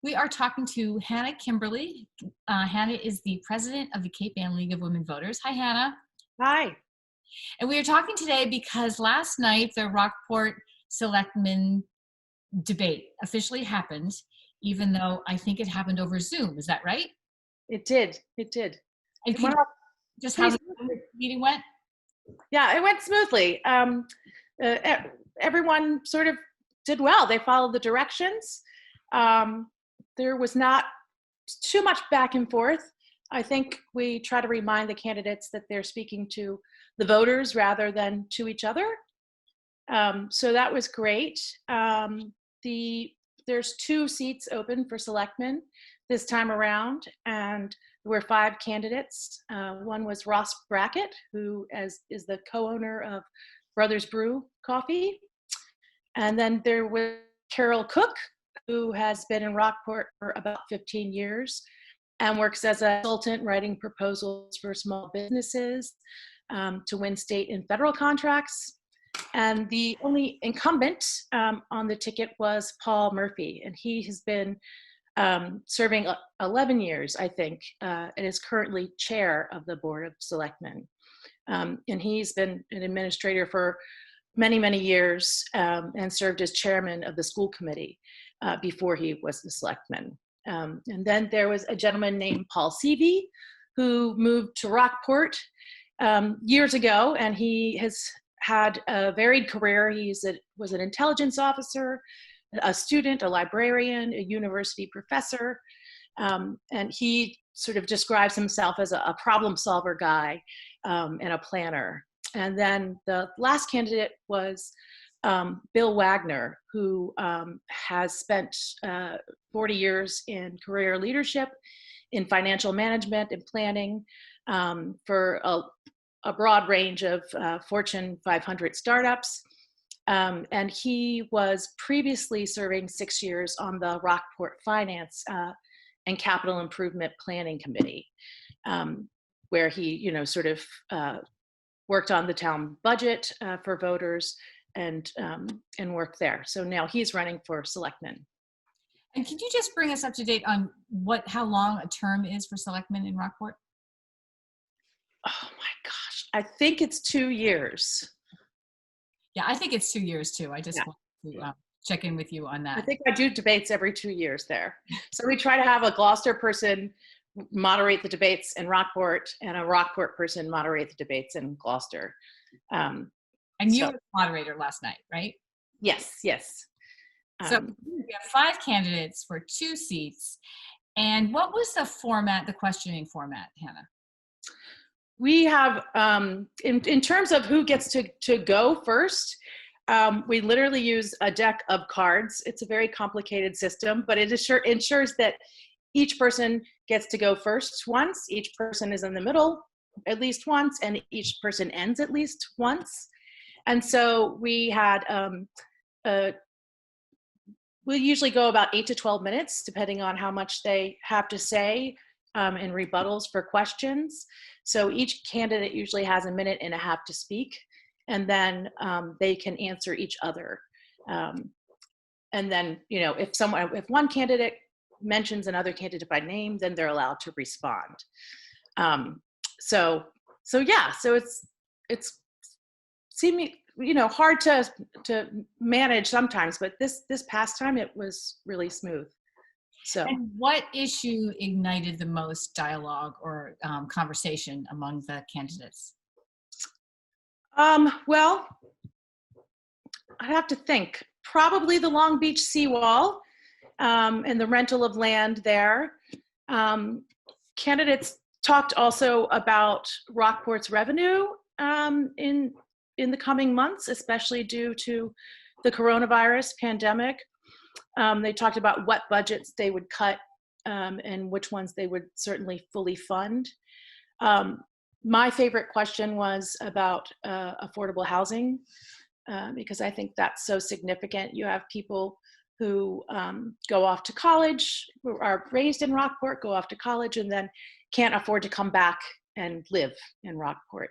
We are talking to Hannah Kimberley. Hannah is the president of the Cape Ann League of Women Voters. Hi, Hannah. Hi. And we are talking today because last night the Rockport Selectmen Debate officially happened, even though I think it happened over Zoom. Is that right? It did. It did. And It could went you off just how pretty the smoothly. meeting went? Yeah, it went smoothly. Everyone sort of did well. They followed the directions. There was not too much back and forth. I think we try to remind the candidates that they're speaking to the voters rather than to each other. So that was great. There's 2 seats open for selectmen this time around, and there were 5 candidates. One was Ross Brackett, who is the co-owner of Brothers Brew Coffee. And then there was Carol Cook, who has been in Rockport for about 15 years and works as a consultant writing proposals for small businesses to win state and federal contracts. And the only incumbent on the ticket was Paul Murphy, and he has been serving 11 years, I think, and is currently chair of the Board of Selectmen. And he's been an administrator for many, many years and served as chairman of the school committee before he was the selectman. And then there was a gentleman named Paul Seavey, who moved to Rockport years ago, and he has had a varied career. He was an intelligence officer, a student, a librarian, a university professor, and he sort of describes himself as a problem solver guy and a planner. And then the last candidate was Bill Wagner, who has spent 40 years in career leadership, in financial management and planning for a broad range of Fortune 500 startups. And he was previously serving 6 years on the Rockport Finance and Capital Improvement Planning Committee, where he, sort of worked on the town budget for voters and worked there. So now he's running for selectman. And can you just bring us up to date on how long a term is for selectmen in Rockport? Oh my gosh, I think it's 2 years. Yeah, I think it's 2 years too. I just want to check in with you on that. I think I do debates every 2 years there. So we try to have a Gloucester person moderate the debates in Rockport and a Rockport person moderate the debates in Gloucester. And you were the moderator last night, right? Yes, yes. So we have 5 candidates for 2 seats. And what was the questioning format, Hannah? We have, in terms of who gets to go first, we literally use a deck of cards. It's a very complicated system, but it ensures that each person gets to go first once, each person is in the middle at least once, and each person ends at least once. And so we had, we usually go about 8 to 12 minutes, depending on how much they have to say in rebuttals for questions. So each candidate usually has a minute and a half to speak, and then they can answer each other. And then, if one candidate mentions another candidate by name, then they're allowed to respond. So it's seeming, hard to manage sometimes, but this past time it was really smooth. So. And what issue ignited the most dialogue or conversation among the candidates? Well, I have to think. Probably the Long Beach seawall and the rental of land there. Candidates talked also about Rockport's revenue in the coming months, especially due to the coronavirus pandemic. They talked about what budgets they would cut and which ones they would certainly fully fund. My favorite question was about affordable housing, because I think that's so significant. You have people who go off to college, who are raised in Rockport, go off to college, and then can't afford to come back and live in Rockport.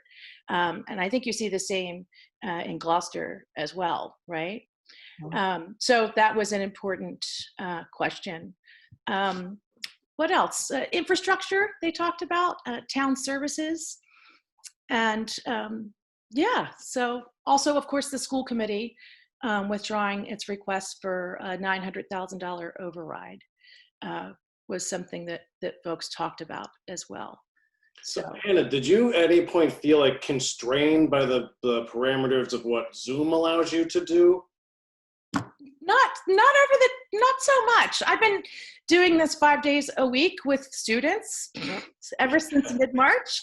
And I think you see the same in Gloucester as well, right? So that was an important question. What else? Infrastructure, they talked about, town services. And yeah, so also, of course, the school committee withdrawing its request for a $900,000 override was something that folks talked about as well. So Hannah, did you at any point feel like constrained by the parameters of what Zoom allows you to do? Not so much. I've been doing this 5 days a week with students ever since mid-March.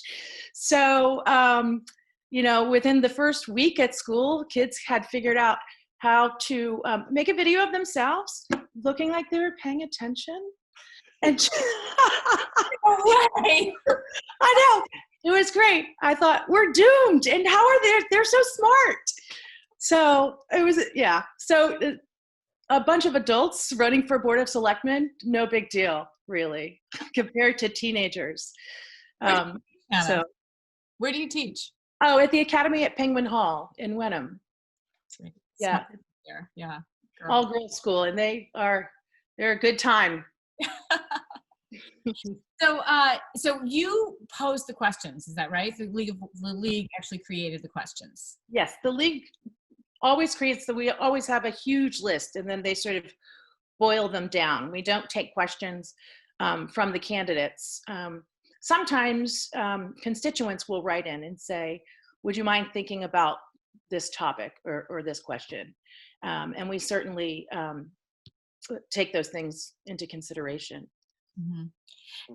So, you know, within the first week at school, kids had figured out how to make a video of themselves looking like they were paying attention. And I know, it was great. I thought, we're doomed. And how are they? They're so smart. So it was, yeah. So a bunch of adults running for Board of Selectmen, no big deal, really, compared to teenagers. So, where do you teach? Oh, at the Academy at Penguin Hall in Wenham. Yeah, yeah. All girls school, and they're a good time. So you posed the questions, is that right? The league actually created the questions. Yes, the league always creates we always have a huge list, and then they sort of boil them down. We don't take questions from the candidates. Sometimes constituents will write in and say, would you mind thinking about this topic or this question? And we certainly take those things into consideration. Mm-hmm.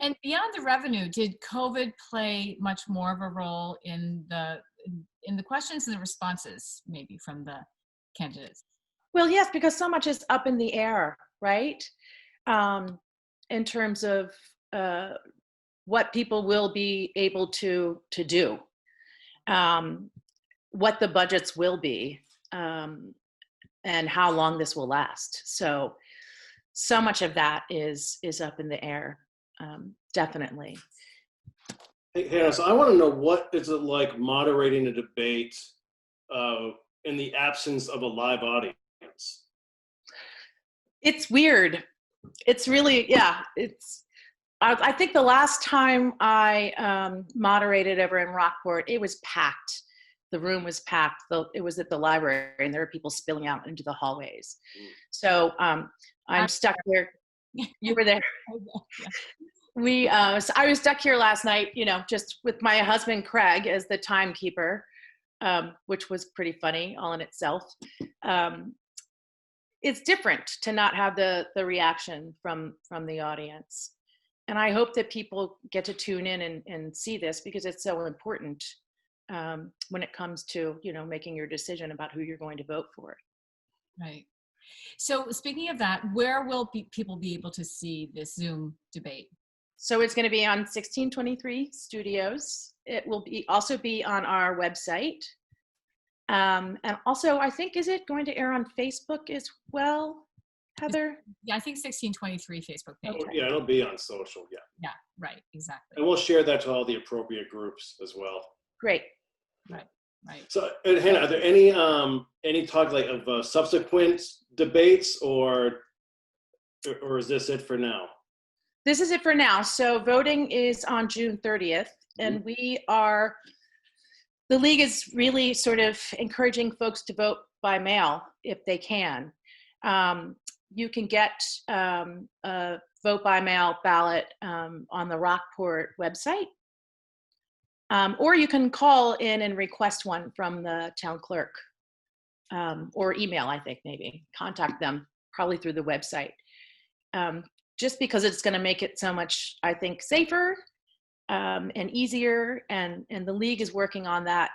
And beyond the revenue, did COVID play much more of a role in the questions and the responses, maybe from the candidates? Well, yes, because so much is up in the air, right? In terms of what people will be able to do, what the budgets will be, and how long this will last. So much of that is up in the air, definitely. Hey, Hannah, so I want to know, what is it like moderating a debate in the absence of a live audience? It's weird. It's really, yeah, I think the last time I moderated over in Rockport, it was packed. The room was packed. It was at the library, and there were people spilling out into the hallways. So I'm stuck here. You were there. So I was stuck here last night, you know, just with my husband Craig as the timekeeper, which was pretty funny all in itself. It's different to not have the reaction from the audience. And I hope that people get to tune in and see this, because it's so important when it comes to, you know, making your decision about who you're going to vote for. Right. So speaking of that, where will people be able to see this Zoom debate? So it's going to be on 1623 Studios. It will also be on our website. And also, I think, is it going to air on Facebook as well, Heather? Yeah, I think 1623 Facebook page. Oh, yeah, it'll be on social, yeah. Yeah, right, exactly. And we'll share that to all the appropriate groups as well. Great. Right. So, Hannah, are there any talk like of subsequent debates, or is this it for now? This is it for now. So voting is on June 30th, and the league is really sort of encouraging folks to vote by mail if they can. You can get a vote by mail ballot on the Rockport website, or you can call in and request one from the town clerk, or email, I think, maybe. Contact them, probably through the website. Just because it's going to make it so much, I think, safer and easier, and the league is working on that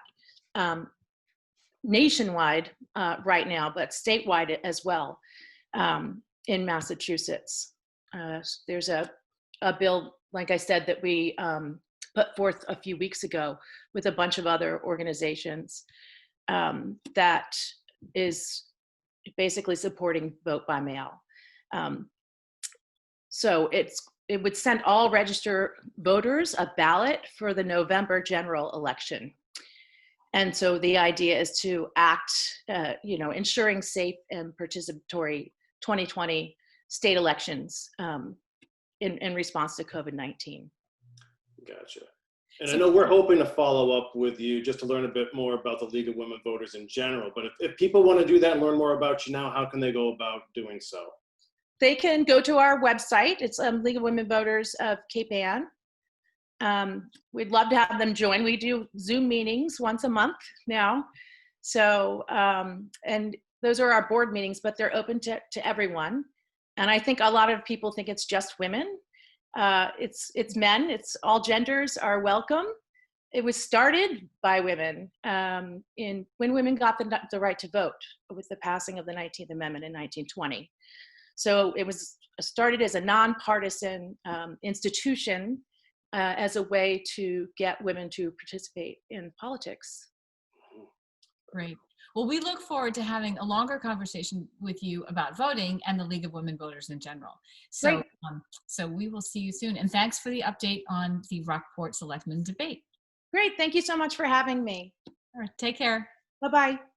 nationwide right now, but statewide as well in Massachusetts. There's a bill, like I said, that we put forth a few weeks ago with a bunch of other organizations that is basically supporting vote by mail. So it would send all registered voters a ballot for the November general election. And so the idea is to act, ensuring safe and participatory 2020 state elections in response to COVID-19. Gotcha. And I So- know we're hoping to follow up with you just to learn a bit more about the League of Women Voters in general. But if people want to do that and learn more about you now, how can they go about doing so? They can go to our website. It's League of Women Voters of Cape Ann. We'd love to have them join. We do Zoom meetings once a month now. So, and those are our board meetings, but they're open to everyone. And I think a lot of people think it's just women. It's men. It's all genders are welcome. It was started by women when women got the right to vote with the passing of the 19th Amendment in 1920. So it was started as a nonpartisan institution as a way to get women to participate in politics. Great. Well, we look forward to having a longer conversation with you about voting and the League of Women Voters in general. So, so we will see you soon. And thanks for the update on the Rockport Selectmen Debate. Great. Thank you so much for having me. All right, take care. Bye-bye.